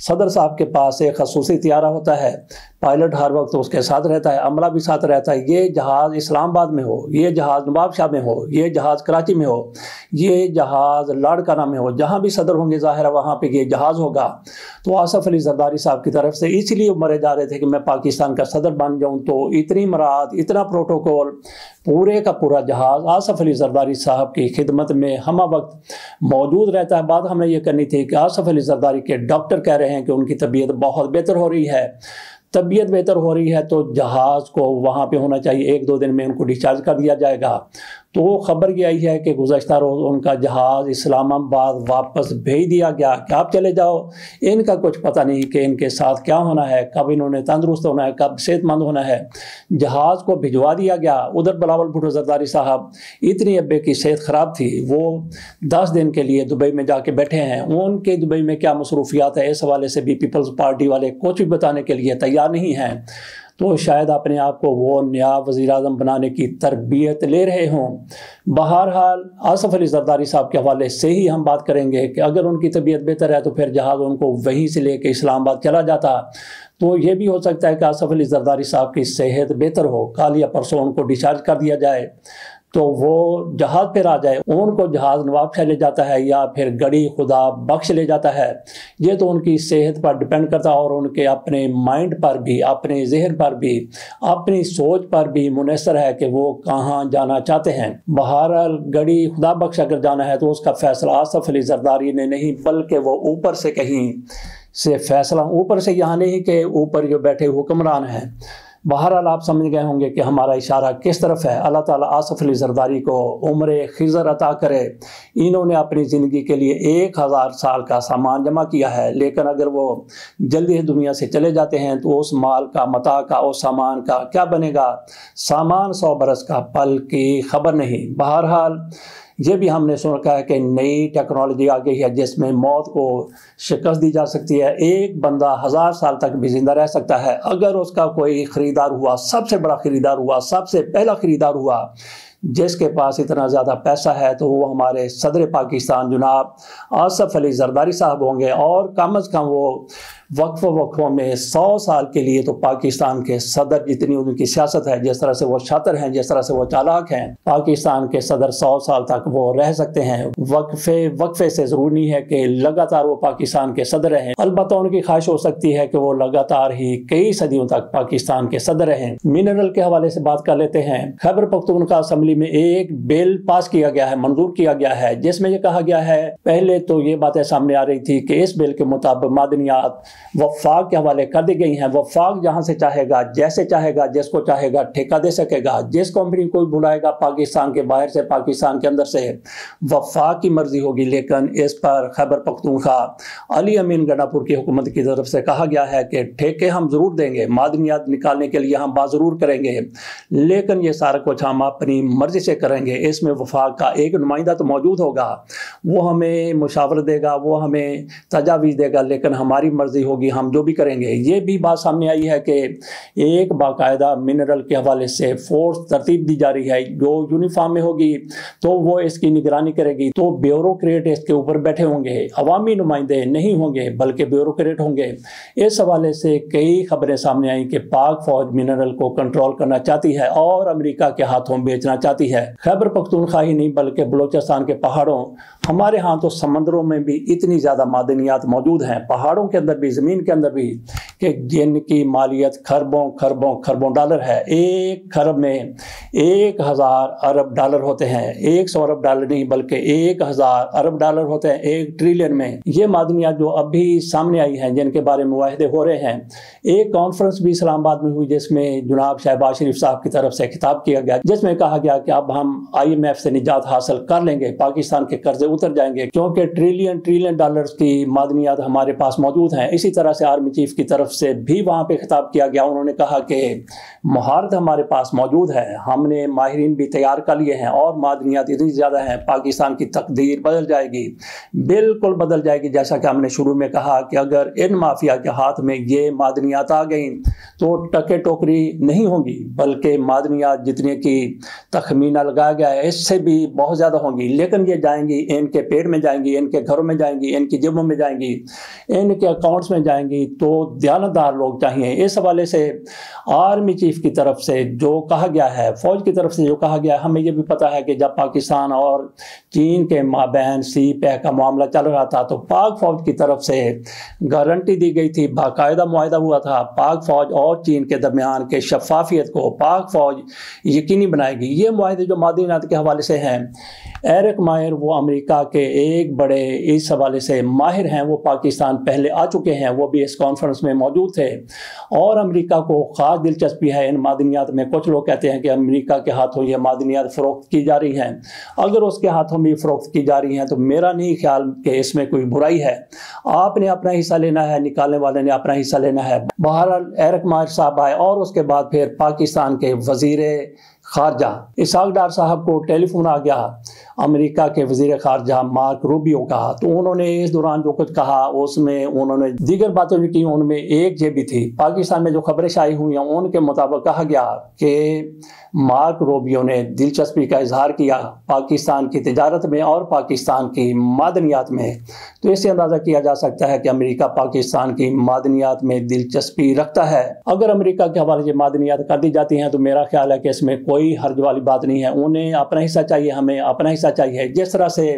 صدر صاحب کے پاس ایک خصوصی طیارہ ہوتا ہے، پائلٹ ہر وقت اس کے ساتھ رہتا ہے، عملہ بھی ساتھ رہتا ہے۔ یہ جہاز اسلام آباد میں ہو، یہ جہاز نواب شاہ میں ہو، یہ جہاز کراچی میں ہو، یہ جہاز لاڑکانہ میں ہو، جہاں بھی صدر ہوں گے ظاہر ہے وہاں پہ یہ جہاز ہوگا۔ تو آصف علی زرداری صاحب کی طرف سے اس لیے مرے جا رہے تھے کہ میں پاکستان کا صدر بن جاؤں، تو اتنی مراعات، اتنا پروٹوکول، پورے کا پورا جہاز آصف علی زرداری صاحب کی خدمت میں ہمہ وقت موجود رہتا ہے۔ بات ہمیں یہ کرنی تھی کہ آصف علی زرداری کے ڈاکٹر کہہ رہے ہیں کہ ان کی طبیعت بہت بہتر ہو رہی ہے، طبیعت بہتر ہو رہی ہے تو جہاز کو وہاں پہ ہونا چاہیے، 1-2 دن میں ان کو ڈسچارج کر دیا جائے گا۔ تو خبر یہ آئی ہے کہ گزشتہ روز ان کا جہاز اسلام آباد واپس بھیج دیا گیا کہ آپ چلے جاؤ۔ ان کا کچھ پتہ نہیں کہ ان کے ساتھ کیا ہونا ہے، کب انہوں نے تندرست ہونا ہے، کب صحت مند ہونا ہے۔ جہاز کو بھجوا دیا گیا۔ ادھر بلاول بھٹو زرداری صاحب، اتنی ابے کی صحت خراب تھی، وہ 10 دن کے لیے دبئی میں جا کے بیٹھے ہیں۔ ان کے دبئی میں کیا مصروفیات ہے، اس حوالے سے بھی پیپلز پارٹی والے کچھ بھی بتانے کے لیے تیار نہیں ہیں۔ تو شاید اپنے آپ کو وہ نیا وزیر اعظم بنانے کی تربیت لے رہے ہوں۔ بہرحال آصف علی زرداری صاحب کے حوالے سے ہی ہم بات کریں گے کہ اگر ان کی طبیعت بہتر ہے تو پھر جہاز ان کو وہیں سے لے کے اسلام آباد چلا جاتا۔ تو یہ بھی ہو سکتا ہے کہ آصف علی زرداری صاحب کی صحت بہتر ہو، کل یا پرسوں ان کو ڈسچارج کر دیا جائے تو وہ جہاز پر آ جائے، ان کو جہاز نواب شاہ لے جاتا ہے یا پھر گڑی خدا بخش لے جاتا ہے۔ یہ تو ان کی صحت پر ڈیپینڈ کرتا ہے اور ان کے اپنے مائنڈ پر بھی، اپنے ذہن پر بھی، اپنی سوچ پر بھی منحصر ہے کہ وہ کہاں جانا چاہتے ہیں۔ بہرحال گڑی خدا بخش اگر جانا ہے تو اس کا فیصلہ آصف علی زرداری نے نہیں، بلکہ وہ اوپر سے کہیں سے فیصلہ، اوپر سے یہاں نہیں کہ اوپر جو بیٹھے حکمران ہیں۔ بہرحال آپ سمجھ گئے ہوں گے کہ ہمارا اشارہ کس طرف ہے۔ اللہ تعالیٰ آصف علی زرداری کو عمر خضر عطا کرے۔ انہوں نے اپنی زندگی کے لیے 1000 سال کا سامان جمع کیا ہے، لیکن اگر وہ جلدی دنیا سے چلے جاتے ہیں تو اس مال کا، متاع کا، اس سامان کا کیا بنے گا؟ سامان 100 برس کا، پل کی خبر نہیں۔ بہرحال یہ بھی ہم نے سن رکھا ہے کہ نئی ٹیکنالوجی آ گئی ہے جس میں موت کو شکست دی جا سکتی ہے۔ ایک بندہ 1000 سال تک بھی زندہ رہ سکتا ہے اگر اس کا کوئی خریدار ہوا، سب سے بڑا خریدار ہوا، سب سے پہلا خریدار ہوا جس کے پاس اتنا زیادہ پیسہ ہے، تو وہ ہمارے صدر پاکستان جناب آصف علی زرداری صاحب ہوں گے، اور کم از کم وہ وقفوں میں 100 سال کے لیے تو پاکستان کے صدر، جتنی ان کی سیاست ہے، جس طرح سے وہ شاطر ہیں، جس طرح سے وہ چالاک ہیں، پاکستان کے صدر 100 سال تک وہ رہ سکتے ہیں۔ وقفے سے ضروری نہیں ہے کہ لگاتار وہ پاکستان کے صدر رہیں، البتہ ان کی خواہش ہو سکتی ہے کہ وہ لگاتار ہی کئی صدیوں تک پاکستان کے صدر رہیں۔ منرل کے حوالے سے بات کر لیتے ہیں۔ خیبر پختونخوا اسمبلی میں ایک بل پاس کیا گیا ہے، منظور کیا گیا ہے، جس میں یہ کہا گیا ہے، پہلے تو یہ باتیں سامنے آ رہی تھی کہ اس بل کے مطابق معدنیات وفاق کے حوالے کر دی گئی ہیں۔ وفاق جہاں سے چاہے گا، جیسے چاہے گا، جس کو چاہے گا ٹھیکہ دے سکے گا، جس کمپنی کو بلائے گا، پاکستان کے باہر سے، پاکستان کے اندر سے، وفاق کی مرضی ہوگی۔ لیکن اس پر خیبر پختونخوا علی امین گنڈا پور کی حکومت کی طرف سے کہا گیا ہے کہ ٹھیکے ہم ضرور دیں گے، معدنیات نکالنے کے لیے ہم بات ضرور کریں گے، لیکن یہ سارا کچھ ہم اپنی مرضی سے کریں گے۔ اس میں وفاق کا ایک نمائندہ تو موجود ہوگا، وہ ہمیں مشاورت دے گا، وہ ہمیں تجاویز دے گا، لیکن ہماری مرضی ہوگی، ہم جو بھی کریں گے۔ یہ بھی بات سامنے آئی ہے کہ ایک باقاعدہ منرل کے حوالے سے فورس ترتیب دی جا رہی ہے، جو یونیفارم میں ہوگی تو وہ اس کی نگرانی کرے گی، تو بیوروکریٹ اس کے اوپر بیٹھے ہوں گے، عوامی نمائندے نہیں ہوں گے بلکہ بیوروکریٹ ہوں گے۔ اس حوالے سے کئی خبریں سامنے آئیں کہ پاک فوج منرل کو کنٹرول کرنا چاہتی ہے اور امریکہ کے ہاتھوں بیچنا چاہتی ہے۔ خیبر پختونخوا ہی نہیں بلکہ بلوچستان کے پہاڑوں، ہمارے ہاں تو سمندروں میں بھی اتنی زیادہ معدنیات موجود ہیں، پہاڑوں کے اندر بھی، زمین کے اندر بھی، کہ جن کی مالیت خربوں ڈالر ہے۔ 1 خرب میں 1000 ارب ڈالر ہوتے ہیں، 100 ارب ڈالر نہیں بلکہ 1000 ارب ڈالر ہوتے ہیں 1 ٹریلین میں۔ یہ معدنیات جو ابھی سامنے آئی ہیں، جن کے بارے میں معاہدے ہو رہے ہیں، ایک کانفرنس بھی اسلام آباد میں ہوئی جس میں جناب شہباز شریف صاحب کی طرف سے خطاب کیا گیا، جس میں کہا گیا کہ اب ہم IMF سے نجات حاصل کر لیں گے، پاکستان کے قرضے اتر جائیں گے، کیونکہ ٹریلین ڈالرز کی معدنیات ہمارے پاس موجود ہیں۔ اسی طرح سے آرمی چیف کی طرف طرف سے بھی وہاں پہ خطاب کیا گیا. انہوں نے کہا کہ مہارت ہمارے پاس موجود ہے, ہم نے ماہرین بھی تیار کر لیے ہیں اور معدنیات اتنی زیادہ ہیں, پاکستان کی تقدیر بدل جائے گی, بالکل بدل جائے گی. جیسا کہ ہم نے شروع میں کہا کہ اگر ان مافیا کے ہاتھ میں یہ معدنیات آ گئیں تو ٹکے ٹوکری نہیں ہوں گی, بلکہ معدنیات جتنے کی تخمینہ لگایا گیا ہے اس سے بھی بہت زیادہ ہوں گی. لیکن یہ جائیں گی, ان کے پیٹ میں جائیں گی, ان کے گھروں میں جائیں گی, ان کی جیبوں میں جائیں گی, ان کے اکاؤنٹس میں جائیں گی. تو دیانتدار لوگ چاہیے. اس حوالے سے آرمی چیف کی طرف سے جو کہا گیا ہے, فوج کی طرف سے جو کہا گیا ہے, ہمیں یہ بھی پتا ہے کہ جب پاکستان اور چین کے مابین سی پیک کا معاملہ چل رہا تھا تو پاک فوج کی طرف سے گارنٹی دی گئی تھی, باقاعدہ معاہدہ ہوا تھا پاک فوج اور چین کے درمیان کے شفافیت کو پاک فوج یقینی بنائے گی. یہ معاہدے جو معدنیات کے حوالے سے ہیں, ایرک ماہر وہ امریکہ کے ایک بڑے اس حوالے سے ماہر ہیں, وہ پاکستان پہلے آ چکے ہیں, وہ بھی اس کانفرنس میں موجود تھے. اور امریکہ کو خاص دلچسپی ہے ان معدنیات میں. کچھ لوگ کہتے ہیں کہ امریکہ کے ہاتھوں یہ معدنیات فروخت کی جا رہی ہیں. اگر اس کے ہاتھوں میں فروخت کی جا رہی ہیں تو میرا نہیں خیال کہ اس میں کوئی برائی ہے. آپ نے اپنا حصہ لینا ہے, نکالنے والے نے اپنا حصہ لینا ہے. بہرحال ایرک ماہر صاحب آئے اور اس کے بعد پھر پاکستان کے وزیر خارجہ اسحاق ڈار صاحب کو ٹیلی فون آ گیا امریکہ کے وزیر خارجہ مارک روبیو کا. تو انہوں نے اس دوران جو کچھ کہا اس میں انہوں نے دیگر باتیں بھی کی. ان میں ایک یہ بھی تھی, پاکستان میں جو خبریں شائع ہوئی ہیں ان کے مطابق کہا گیا کہ مارک روبیو نے دلچسپی کا اظہار کیا پاکستان کی تجارت میں اور پاکستان کی معدنیات میں. تو اس سے اندازہ کیا جا سکتا ہے کہ امریکہ پاکستان کی معدنیات میں دلچسپی رکھتا ہے. اگر امریکہ کے حوالے سے معدنیات کر دی جاتی ہیں تو میرا خیال ہے کہ اس میں کوئی حرج والی بات نہیں ہے. انہیں اپنا حصہ چاہیے, ہمیں اپنا حصہ چاہیے. جس طرح سے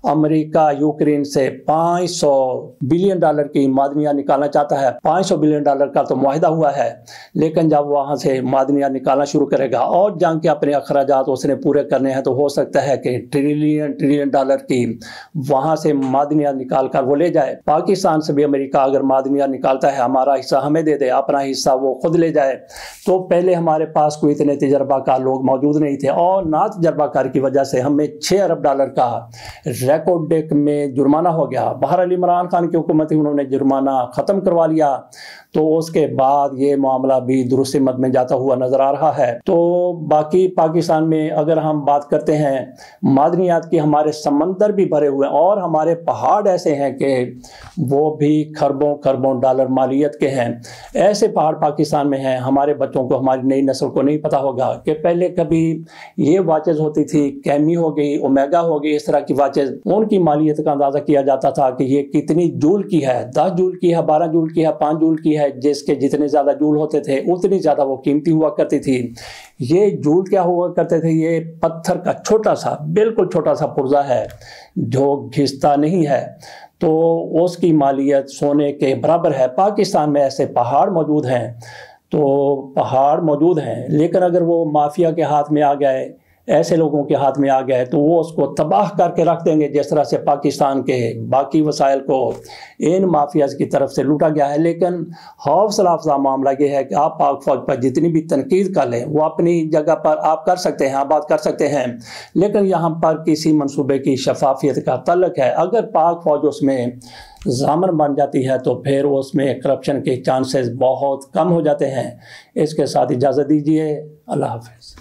امریکہ یوکرین سے $500 بلین کی معدنیات نکالنا چاہتا ہے, $500 بلین کا تو معاہدہ ہوا ہے, لیکن جب وہاں سے معدنیات نکالنا شروع کرے گا اور جنگ کے اپنے اخراجات اس نے پورے کرنے ہیں تو ہو سکتا ہے کہ ٹریلین ڈالر کی وہاں سے معدنیات نکال کر وہ لے جائے. پاکستان سے بھی امریکہ اگر معدنیات نکالتا ہے, ہمارا حصہ ہمیں دے دے, اپنا حصہ وہ خود لے جائے. تو پہلے ہمارے پاس کوئی اتنے تجربہ کار لوگ موجود نہیں تھے, اور نہ تجربہ کار کی وجہ سے ہمیں $6 ارب کا ریکارڈ ڈیک میں جرمانہ ہو گیا. بہرحال عمران خان کی حکومت انہوں نے جرمانہ ختم کروا لیا, تو اس کے بعد یہ معاملہ بھی درست مد میں جاتا ہوا نظر آ رہا ہے. تو باقی پاکستان میں اگر ہم بات کرتے ہیں معدنیات کی, ہمارے سمندر بھی بھرے ہوئے ہیں اور ہمارے پہاڑ ایسے ہیں کہ وہ بھی خربوں خربوں ڈالر مالیت کے ہیں. ایسے پہاڑ پاکستان میں ہیں, ہمارے بچوں کو, ہماری نئی نسل کو نہیں پتا ہوگا کہ پہلے کبھی یہ واچز ہوتی تھی, کیمی ہو گئی, اومیگا ہو گئی, اس طرح کی واچز, ان کی مالیت کا اندازہ کیا جاتا تھا کہ یہ کتنی جول کی ہے, 10 جول کی ہے, 12 جول کی ہے, 5 جول کی ہے. جس کے جتنے زیادہ جول ہوتے تھے اتنی زیادہ وہ قیمتی ہوا کرتی تھی. یہ جول کیا ہوا کرتے تھے, یہ پتھر کا چھوٹا سا, بالکل چھوٹا سا پرزہ ہے جو گھستا نہیں ہے, تو اس کی مالیت سونے کے برابر ہے. پاکستان میں ایسے پہاڑ موجود ہیں, تو پہاڑ موجود ہیں, لیکن اگر وہ مافیا کے ہاتھ میں آ گئے, ایسے لوگوں کے ہاتھ میں آ گئے تو وہ اس کو تباہ کر کے رکھ دیں گے, جس طرح سے پاکستان کے باقی وسائل کو ان مافیاز کی طرف سے لوٹا گیا ہے. لیکن حوصلہ افزا معاملہ یہ ہے کہ آپ پاک فوج پر جتنی بھی تنقید کر لیں وہ اپنی جگہ پر آپ کر سکتے ہیں, بات کر سکتے ہیں, لیکن یہاں پر کسی منصوبے کی شفافیت کا تعلق ہے. اگر پاک فوج اس میں ضامن بن جاتی ہے تو پھر اس میں کرپشن کے چانسز بہت کم ہو جاتے ہیں. اس کے ساتھ اجازت دیجیے, اللہ حافظ.